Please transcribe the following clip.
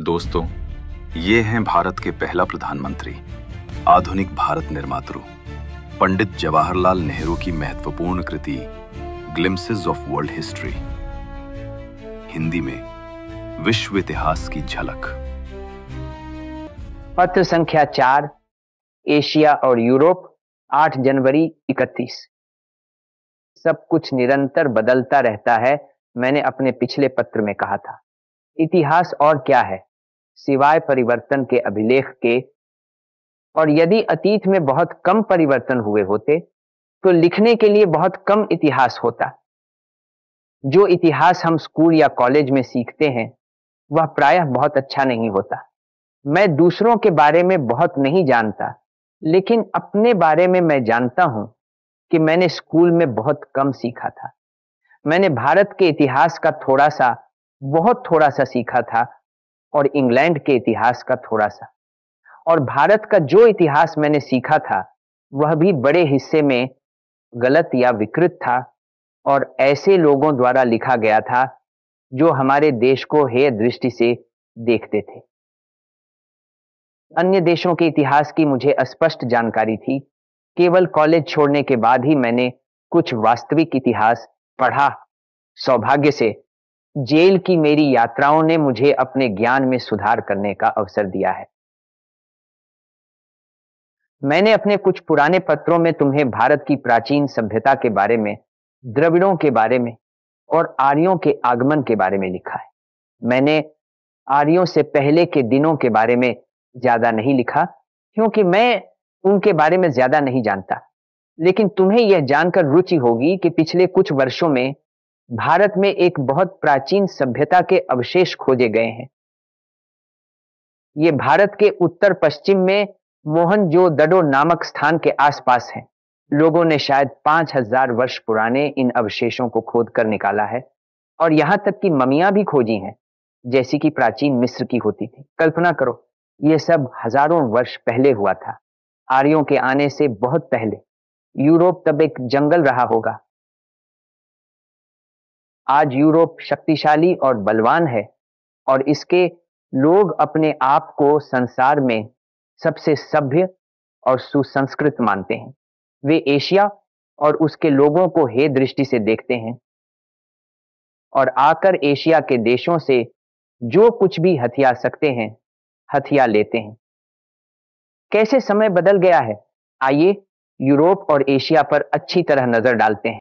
दोस्तों, ये हैं भारत के पहला प्रधानमंत्री, आधुनिक भारत निर्मातृ, पंडित जवाहरलाल नेहरू की महत्वपूर्ण कृति Glimpses of World History, Hindi में विश्व इतिहास की झलक। पत्र संख्या 4, एशिया और यूरोप, 8 जनवरी 31। सब कुछ निरंतर बदलता रहता है, मैंने अपने पिछले पत्र में कहा था। इतिहास और क्या है सिवाय परिवर्तन के अभिलेख के, और यदि अतीत में बहुत कम परिवर्तन हुए होते तो लिखने के लिए बहुत कम इतिहास होता। जो इतिहास हम स्कूल या कॉलेज में सीखते हैं वह प्रायः बहुत अच्छा नहीं होता। मैं दूसरों के बारे में बहुत नहीं जानता, लेकिन अपने बारे में मैं जानता हूं कि मैंने स्कूल में बहुत कम सीखा था। मैंने भारत के इतिहास का बहुत थोड़ा सा सीखा था, और इंग्लैंड के इतिहास का थोड़ा सा। और भारत का जो इतिहास मैंने सीखा था वह भी बड़े हिस्से में गलत या विकृत था, और ऐसे लोगों द्वारा लिखा गया था जो हमारे देश को हेय दृष्टि से देखते थे। अन्य देशों के इतिहास की मुझे अस्पष्ट जानकारी थी। केवल कॉलेज छोड़ने के बाद ही मैंने कुछ वास्तविक इतिहास पढ़ा। सौभाग्य से जेल की मेरी यात्राओं ने मुझे अपने ज्ञान में सुधार करने का अवसर दिया है। मैंने अपने कुछ पुराने पत्रों में तुम्हें भारत की प्राचीन सभ्यता के बारे में, द्रविड़ों के बारे में और आर्यों के आगमन के बारे में लिखा है। मैंने आर्यों से पहले के दिनों के बारे में ज्यादा नहीं लिखा, क्योंकि मैं उनके बारे में ज्यादा नहीं जानता। लेकिन तुम्हें यह जानकर रुचि होगी कि पिछले कुछ वर्षों में भारत में एक बहुत प्राचीन सभ्यता के अवशेष खोजे गए हैं। ये भारत के उत्तर पश्चिम में मोहनजोदड़ो नामक स्थान के आसपास है। लोगों ने शायद 5000 वर्ष पुराने इन अवशेषों को खोदकर निकाला है, और यहां तक कि ममियां भी खोजी हैं, जैसी कि प्राचीन मिस्र की होती थी। कल्पना करो, यह सब हजारों वर्ष पहले हुआ था, आर्यों के आने से बहुत पहले। यूरोप तब एक जंगल रहा होगा। आज यूरोप शक्तिशाली और बलवान है, और इसके लोग अपने आप को संसार में सबसे सभ्य और सुसंस्कृत मानते हैं। वे एशिया और उसके लोगों को हेय दृष्टि से देखते हैं, और आकर एशिया के देशों से जो कुछ भी हथिया सकते हैं हथिया लेते हैं। कैसे समय बदल गया है, आइए यूरोप और एशिया पर अच्छी तरह नजर डालते हैं।